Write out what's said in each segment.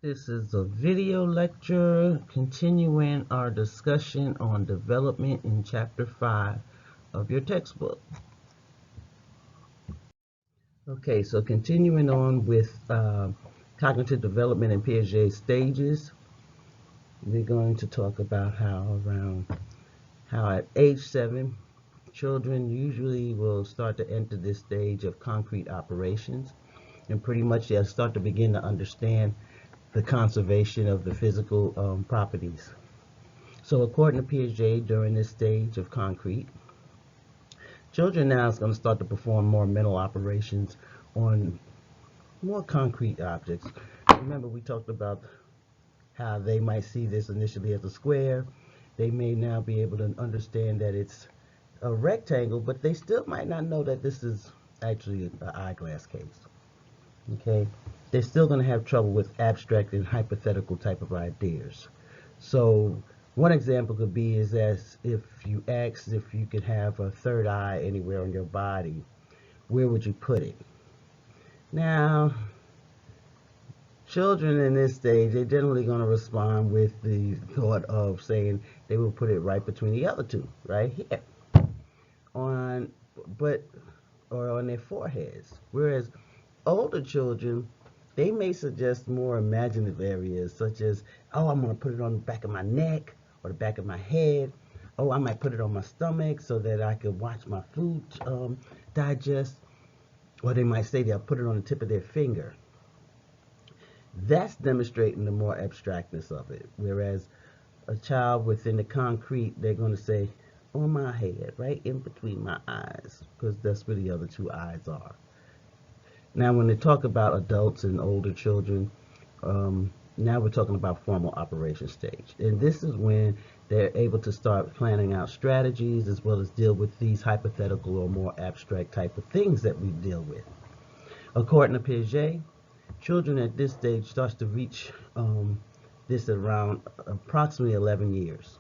This is a video lecture continuing our discussion on development in Chapter 5 of your textbook. Okay, so continuing on with cognitive development and Piaget stages, we're going to talk about how at age 7, children usually will start to enter this stage of concrete operations, and pretty much they'll start to begin to understand the conservation of the physical properties. So according to Piaget, during this stage of concrete, children now is going to start to perform more mental operations on more concrete objects. Remember, we talked about how they might see this initially as a square. They may now be able to understand that it's a rectangle, but they still might not know that this is actually an eyeglass case. Okay, they're still going to have trouble with abstract and hypothetical type of ideas. So one example could be is as if you asked if you could have a third eye anywhere on your body, where would you put it? Now, children in this stage, they're generally going to respond with the thought of saying they will put it right between the other two, right here, on their foreheads. Whereas older children, they may suggest more imaginative areas, such as, oh, I'm going to put it on the back of my neck or the back of my head. Oh, I might put it on my stomach so that I can watch my food digest. Or they might say they'll put it on the tip of their finger. That's demonstrating the more abstractness of it. Whereas a child within the concrete, they're going to say, on my head, right in between my eyes, because that's where the other two eyes are. Now, when they talk about adults and older children, now we're talking about formal operation stage. And this is when they're able to start planning out strategies as well as deal with these hypothetical or more abstract type of things that we deal with. According to Piaget, children at this stage starts to reach this at around approximately 11 years.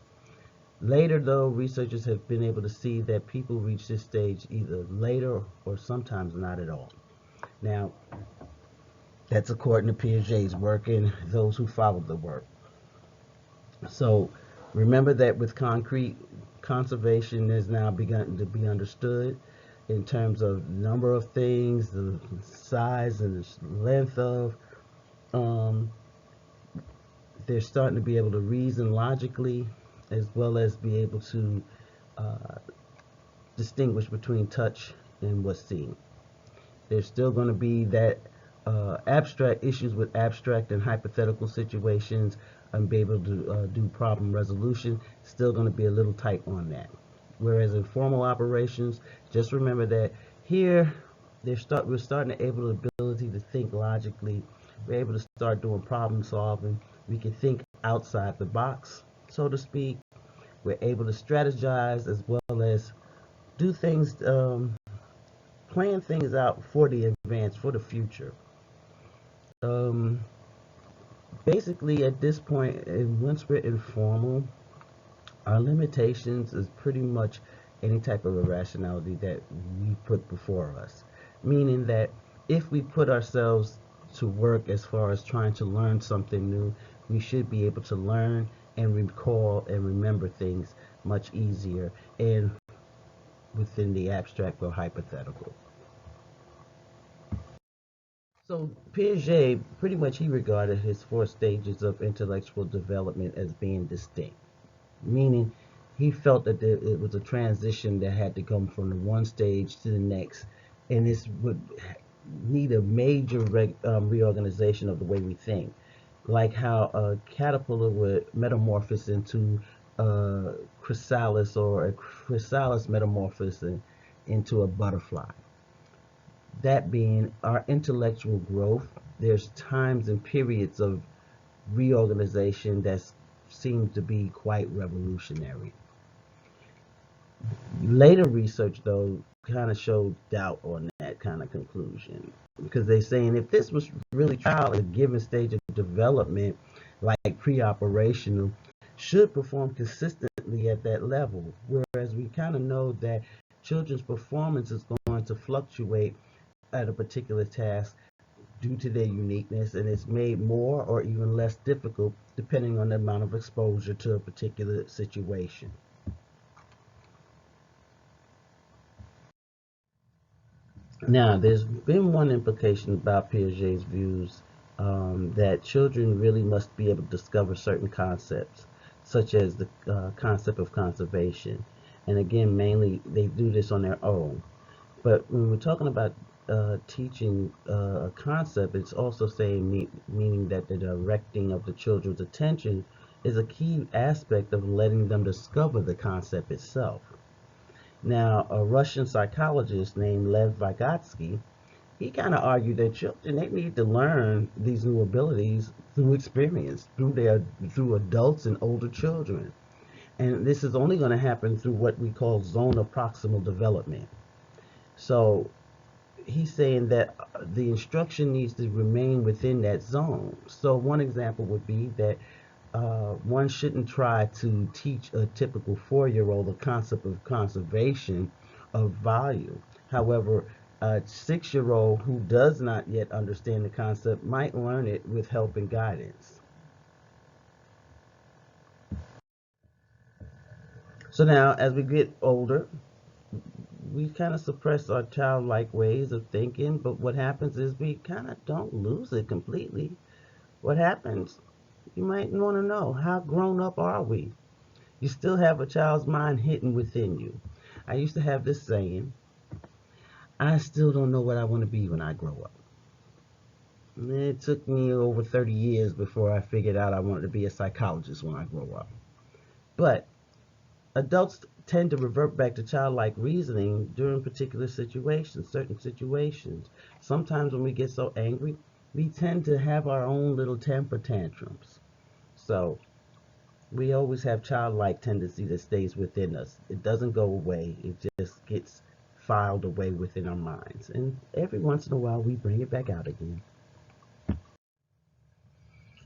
Later, though, researchers have been able to see that people reach this stage either later or sometimes not at all. Now, that's according to Piaget's work and those who followed the work. So remember that with concrete, conservation has now begun to be understood in terms of number of things, the size and the length of. They're starting to be able to reason logically as well as be able to distinguish between touch and what's seen. There's still going to be that abstract issues with abstract and hypothetical situations and be able to do problem resolution. Still going to be a little tight on that. Whereas in formal operations, just remember that here we're starting to able the ability to think logically. We're able to start doing problem solving. We can think outside the box, so to speak. We're able to strategize as well as do things, plan things out for the advance, for the future. Basically, at this point, once we're informal, our limitations is pretty much any type of irrationality that we put before us. Meaning that if we put ourselves to work as far as trying to learn something new, we should be able to learn and recall and remember things much easier and within the abstract or hypothetical. So Piaget, pretty much he regarded his 4 stages of intellectual development as being distinct, meaning he felt that it was a transition that had to come from the one stage to the next, and this would need a major reorganization of the way we think, like how a caterpillar would metamorphose into a chrysalis or a chrysalis metamorphose into a butterfly. That being our intellectual growth, there's times and periods of reorganization that seems to be quite revolutionary. Later research, though, kind of showed doubt on that kind of conclusion because they're saying if this was really child at a given stage of development, like pre-operational, should perform consistently at that level, whereas we kind of know that children's performance is going to fluctuate at a particular task due to their uniqueness, and it's made more or even less difficult depending on the amount of exposure to a particular situation. Now, there's been one implication about Piaget's views, that children really must be able to discover certain concepts, such as the concept of conservation. And again, mainly they do this on their own. But when we're talking about teaching a concept, it's also saying meaning that the directing of the children's attention is a key aspect of letting them discover the concept itself. Now, a Russian psychologist named Lev Vygotsky, he kind of argued that children, they need to learn these new abilities through experience, through adults and older children. And this is only going to happen through what we call zone of proximal development. So he's saying that the instruction needs to remain within that zone. So one example would be that one shouldn't try to teach a typical 4-year-old the concept of conservation of value. However, a 6-year-old who does not yet understand the concept might learn it with help and guidance. So now, as we get older, we kind of suppress our childlike ways of thinking, but what happens is we kind of don't lose it completely. What happens? You might want to know, how grown up are we? You still have a child's mind hidden within you. I used to have this saying, I still don't know what I want to be when I grow up. And it took me over 30 years before I figured out I wanted to be a psychologist when I grow up. But adults tend to revert back to childlike reasoning during particular situations, certain situations. Sometimes when we get so angry, we tend to have our own little temper tantrums. So we always have childlike tendency that stays within us. It doesn't go away. It just gets filed away within our minds. And every once in a while, we bring it back out again.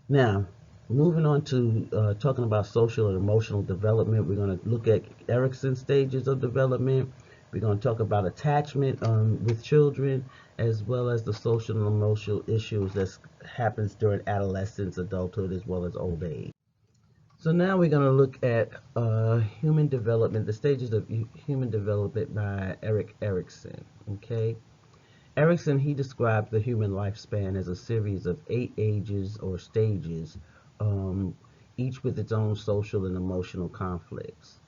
Now, moving on to talking about social and emotional development, we're going to look at Erikson's stages of development. We're going to talk about attachment with children, as well as the social and emotional issues that happens during adolescence, adulthood, as well as old age. So now we're going to look at human development, the stages of human development by Erik Erikson. Okay, Erikson, he described the human lifespan as a series of 8 ages or stages, each with its own social and emotional conflicts.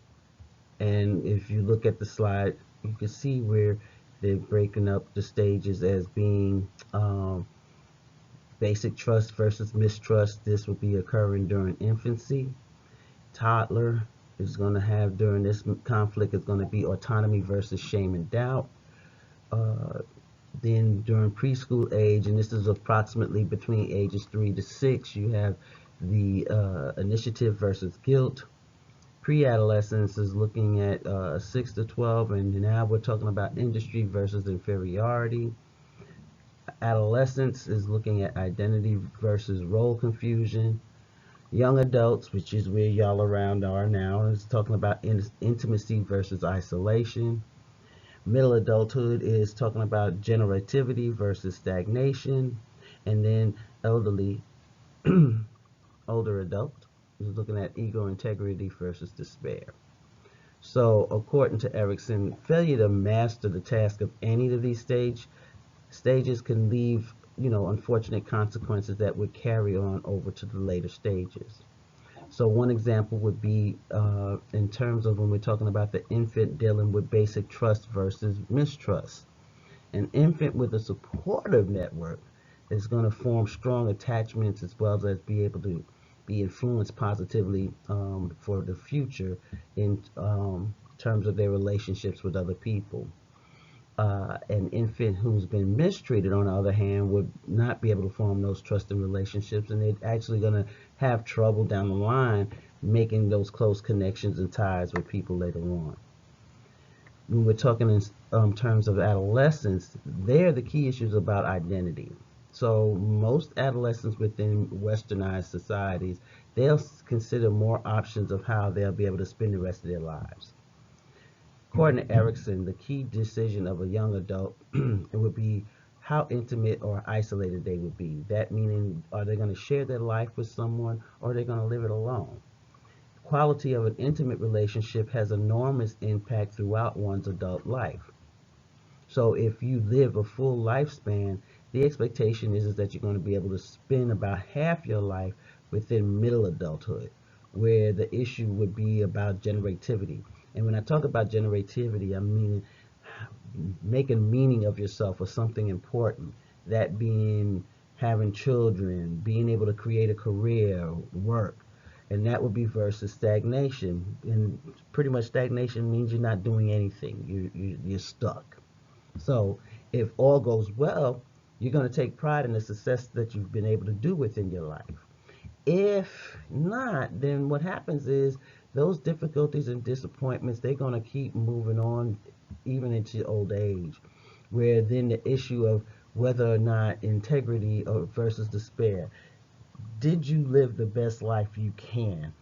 And if you look at the slide, you can see where they're breaking up the stages as being basic trust versus mistrust. This will be occurring during infancy. Toddler is going to have, during this conflict, is going to be autonomy versus shame and doubt. Then during preschool age, and this is approximately between ages 3 to 6, you have the initiative versus guilt. Pre-adolescence is looking at 6 to 12, and now we're talking about industry versus inferiority. Adolescence is looking at identity versus role confusion. Young adults, which is where y'all around are now, is talking about intimacy versus isolation. Middle adulthood is talking about generativity versus stagnation. And then elderly, older adult is looking at ego integrity versus despair. So according to Erikson, failure to master the task of any of these stages can leave, unfortunate consequences that would carry on over to the later stages. So one example would be in terms of when we're talking about the infant dealing with basic trust versus mistrust. An infant with a supportive network is going to form strong attachments, as well as be able to be influenced positively for the future in terms of their relationships with other people. An infant who's been mistreated, on the other hand, would not be able to form those trusting relationships, and they're actually going to have trouble down the line making those close connections and ties with people later on. When we're talking in terms of adolescence, there the key issues about identity. So most adolescents within westernized societies, they'll consider more options of how they'll be able to spend the rest of their lives. According to Erikson, the key decision of a young adult it would be how intimate or isolated they would be. That meaning, are they going to share their life with someone, or are they going to live it alone? Quality of an intimate relationship has enormous impact throughout one's adult life. So if you live a full lifespan, the expectation is that you're going to be able to spend about half your life within middle adulthood, where the issue would be about generativity. And when I talk about generativity, I mean making meaning of yourself or something important. That being having children, being able to create a career, work. And that would be versus stagnation. And pretty much stagnation means you're not doing anything. You're stuck. So if all goes well, you're going to take pride in the success that you've been able to do within your life. If not, then what happens is those difficulties and disappointments, they're going to keep moving on even into old age, where then the issue of whether or not integrity or versus despair. Did you live the best life you can?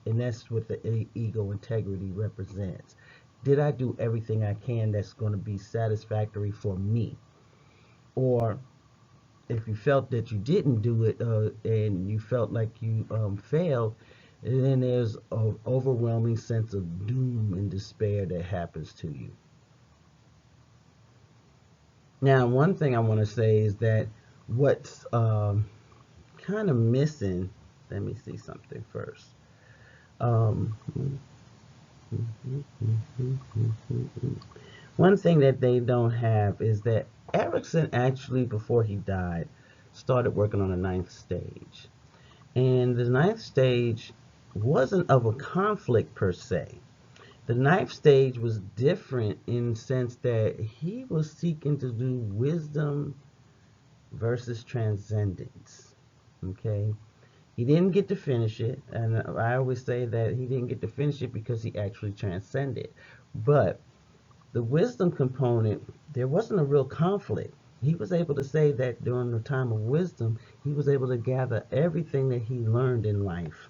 And that's what the ego integrity represents. Did I do everything I can that's going to be satisfactory for me? Or if you felt that you didn't do it and you felt like you failed, then there's an overwhelming sense of doom and despair that happens to you. Now, one thing I want to say is that what's kind of missing, let me see something first. Um, One thing that they don't have is that Erickson actually, before he died, started working on the ninth stage. And the ninth stage wasn't of a conflict per se. The ninth stage was different in the sense that he was seeking to do wisdom versus transcendence. Okay? He didn't get to finish it, and I always say that he didn't get to finish it because he actually transcended. But the wisdom component, there wasn't a real conflict. He was able to say that during the time of wisdom, he was able to gather everything that he learned in life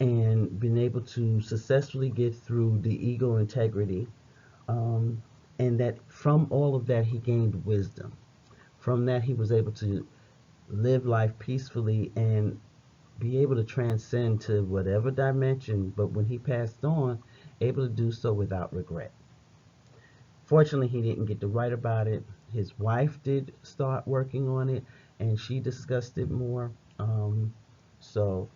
and been able to successfully get through the ego integrity. Um, and that from all of that, he gained wisdom. From that, he was able to live life peacefully and be able to transcend to whatever dimension, but when he passed on, able to do so without regret. Fortunately, he didn't get to write about it. His wife did start working on it, and she discussed it more. So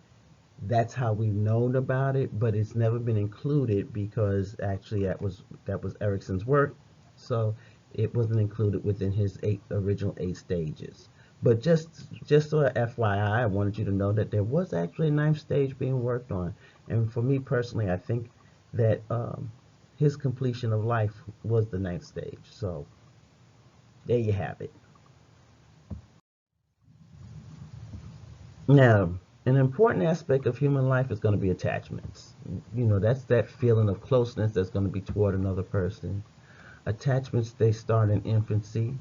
that's how we've known about it, but it's never been included because actually that was Erickson's work, so it wasn't included within his original 8 stages. But just so a FYI, I wanted you to know that there was actually a ninth stage being worked on, and for me personally, I think that his completion of life was the ninth stage. So there you have it. Now, an important aspect of human life is going to be attachments. That's that feeling of closeness that's going to be toward another person. Attachments, they start in infancy.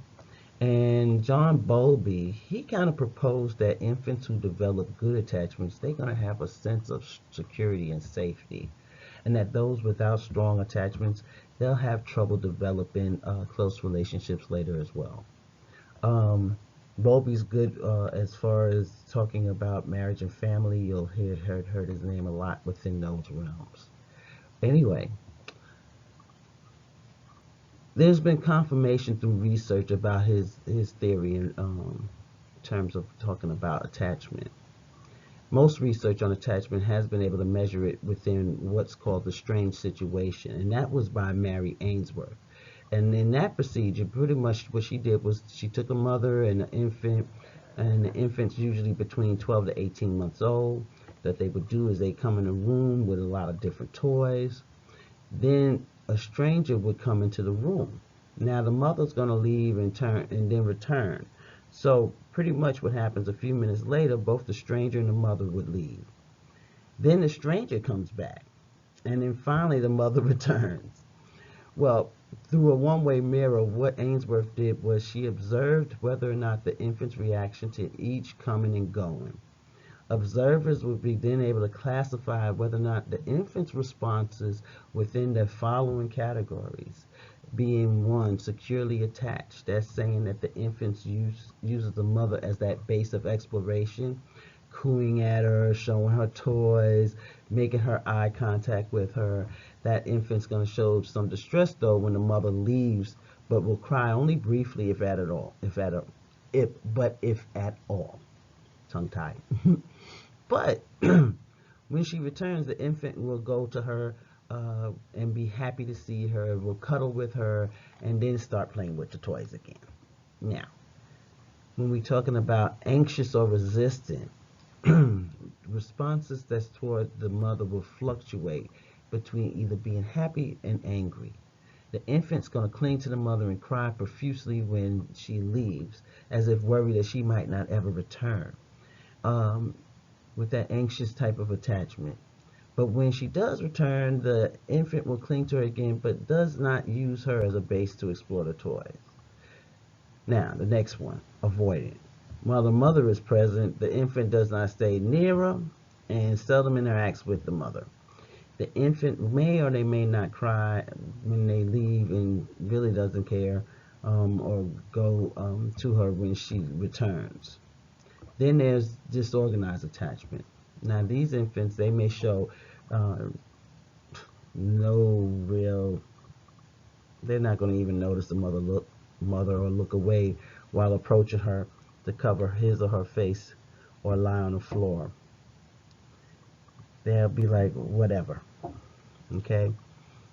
And John Bowlby, he kind of proposed that infants who develop good attachments, they're going to have a sense of security and safety. And that those without strong attachments, they'll have trouble developing close relationships later as well. Um, Bowlby's good as far as talking about marriage and family. You'll heard his name a lot within those realms. Anyway, there's been confirmation through research about his theory in terms of talking about attachment. Most research on attachment has been able to measure it within what's called the strange situation, and that was by Mary Ainsworth. And in that procedure, pretty much what she did was she took a mother and an infant, and the infant's usually between 12 to 18 months old. That they would do is they come in a room with a lot of different toys. Then a stranger would come into the room. Now the mother's going to leave and then return. So pretty much what happens a few minutes later, both the stranger and the mother would leave. Then the stranger comes back, and then finally the mother returns. Well, through a one-way mirror, what Ainsworth did was she observed whether or not the infant's reaction to each coming and going. Observers would be then able to classify whether or not the infant's responses within the following categories. being one, securely attached. That's saying that the infant uses the mother as that base of exploration, cooing at her, showing her toys, making her eye contact with her. That infant's going to show some distress though when the mother leaves, but will cry only briefly if at all. If at all. Tongue tied. But when she returns, the infant will go to her and be happy to see her, will cuddle with her, and then start playing with the toys again. Now, when we're talking about anxious or resistant, responses that's toward the mother will fluctuate between either being happy and angry. The infant's going to cling to the mother and cry profusely when she leaves, as if worried that she might not ever return, with that anxious type of attachment. But when she does return, the infant will cling to her again, but does not use her as a base to explore the toys. Now, the next one, avoidant. While the mother is present, the infant does not stay near her and seldom interacts with the mother. The infant may or they may not cry when they leave and really doesn't care, or go to her when she returns. Then there's disorganized attachment. Now, these infants, they may show no real, they're not going to even notice the mother or look away while approaching her to cover his or her face or lie on the floor. They'll be like, whatever. Okay?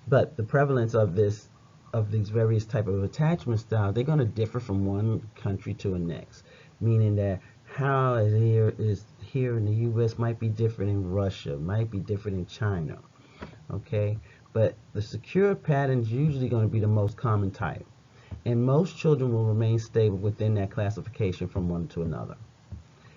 But the prevalence of these various type of attachment styles, they're going to differ from one country to the next, meaning that how it is here in the U.S. might be different in Russia, might be different in China. Okay? But the secure pattern is usually going to be the most common type. And most children will remain stable within that classification from one to another.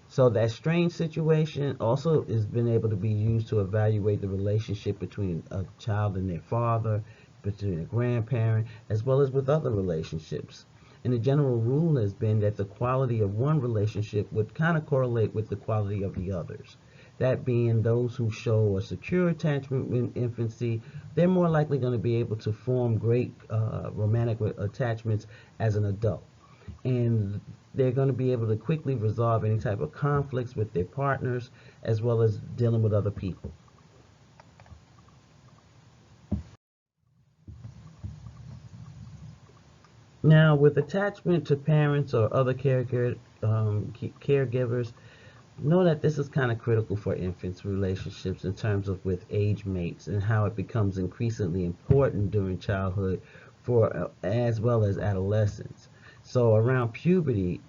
So that strange situation also has been able to be used to evaluate the relationship between a child and their father, between a grandparent, as well as with other relationships. And the general rule has been that the quality of one relationship would kind of correlate with the quality of the others. That being those who show a secure attachment in infancy, they're more likely going to be able to form great romantic attachments as an adult. And they're going to be able to quickly resolve any type of conflicts with their partners as well as dealing with other people. Now, with attachment to parents or other caregivers, know that this is kind of critical for infants' relationships in terms of with age mates and how it becomes increasingly important during childhood for as well as adolescence. So around puberty,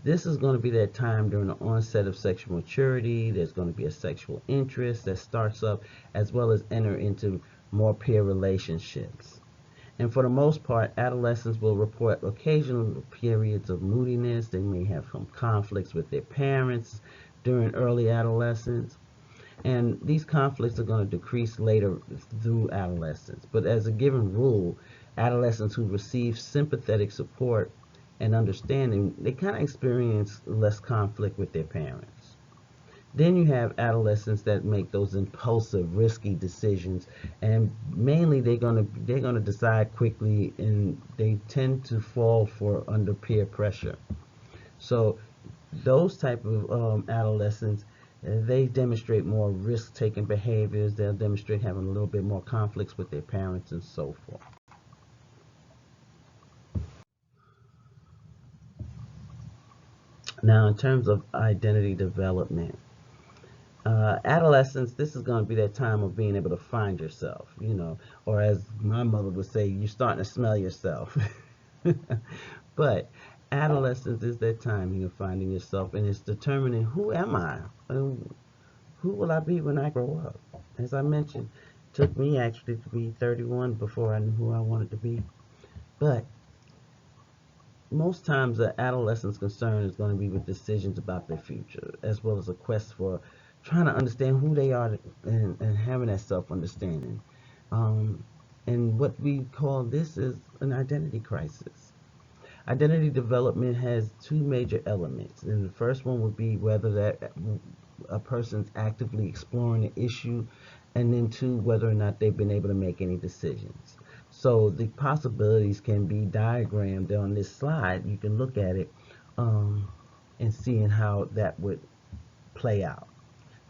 this is going to be that time during the onset of sexual maturity. There's going to be a sexual interest that starts up as well as enter into more peer relationships. And for the most part, adolescents will report occasional periods of moodiness. They may have some conflicts with their parents during early adolescence. And these conflicts are going to decrease later through adolescence. But as a given rule, adolescents who receive sympathetic support and understanding, they kind of experience less conflict with their parents. Then you have adolescents that make those impulsive, risky decisions, and mainly they're gonna decide quickly, and they tend to fall for under peer pressure. So those type of adolescents, they demonstrate more risk-taking behaviors. They'll demonstrate having a little bit more conflicts with their parents and so forth. Now, in terms of identity development, adolescence, this is going to be that time of being able to find yourself, or as my mother would say, you're starting to smell yourself. But adolescence is that time you're finding yourself, and it's determining who am I, and who will I be when I grow up. As I mentioned, it took me actually to be 31 before I knew who I wanted to be. But most times the adolescent's concern is going to be with decisions about their future, as well as a quest for trying to understand who they are, and having that self-understanding. And what we call this is an identity crisis. Identity development has two major elements, and the first one would be whether that a person's actively exploring the issue, and then two, whether or not they've been able to make any decisions. So the possibilities can be diagrammed on this slide. You can look at it and seeing how that would play out.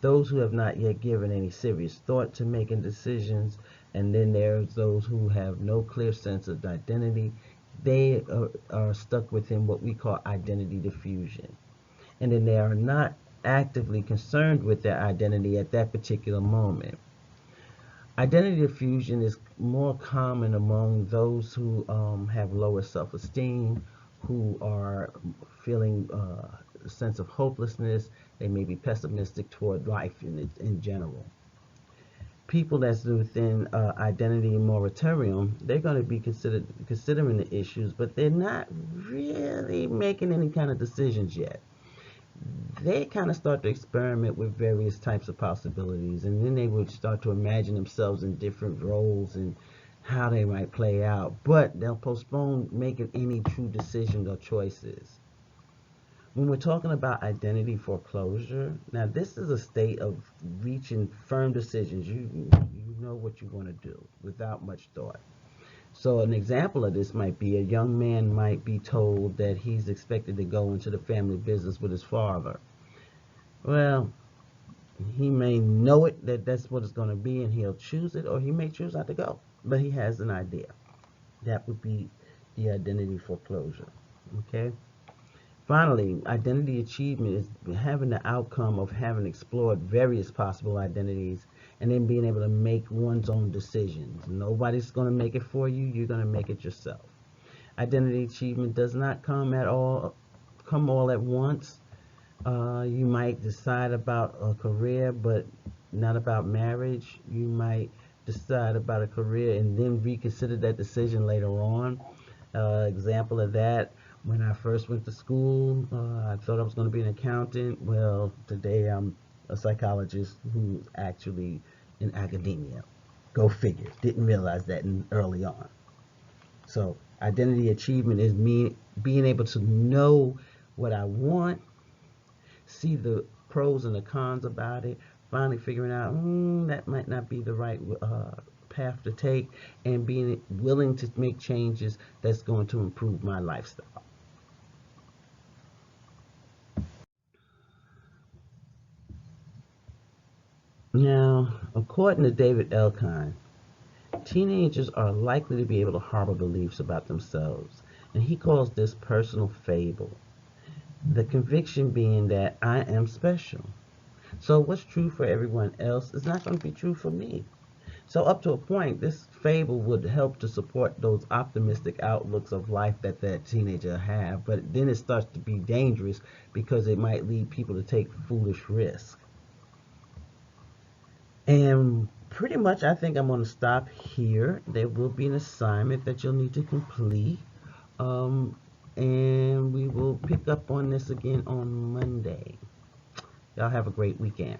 Those who have not yet given any serious thought to making decisions, and then there's those who have no clear sense of identity. They are stuck within what we call identity diffusion. And then they are not actively concerned with their identity at that particular moment. Identity diffusion is more common among those who have lower self-esteem, who are feeling a sense of hopelessness. They may be pessimistic toward life in general. People that's within identity moratorium, they're going to be considering the issues, but they're not really making any kind of decisions yet. They kind of start to experiment with various types of possibilities, and then they would start to imagine themselves in different roles and how they might play out, but they'll postpone making any true decisions or choices. When we're talking about identity foreclosure, now this is a state of reaching firm decisions. You know what you want to do without much thought. So an example of this might be a young man might be told that he's expected to go into the family business with his father. Well, he may know it that that's what it's going to be and he'll choose it, or he may choose not to go, but he has an idea. That would be the identity foreclosure. Okay. Finally, identity achievement is having the outcome of having explored various possible identities and then being able to make one's own decisions. Nobody's going to make it for you. You're going to make it yourself. Identity achievement does not come all at once. You might decide about a career, but not about marriage. You might decide about a career and then reconsider that decision later on. Example of that, when I first went to school, I thought I was going to be an accountant. Well, today I'm a psychologist who's actually in academia. Go figure. Didn't realize that early on. So identity achievement is me being able to know what I want, see the pros and the cons about it, finally figuring out that might not be the right path to take, and being willing to make changes that's going to improve my lifestyle. Now, according to David Elkind, teenagers are likely to be able to harbor beliefs about themselves, and he calls this personal fable. The conviction being that I am special. So what's true for everyone else is not going to be true for me. So up to a point, this fable would help to support those optimistic outlooks of life that that teenager have, but then it starts to be dangerous because it might lead people to take foolish risks. And pretty much I think I'm going to stop here. There will be an assignment that you'll need to complete. Um, and we will pick up on this again on Monday. Y'all have a great weekend.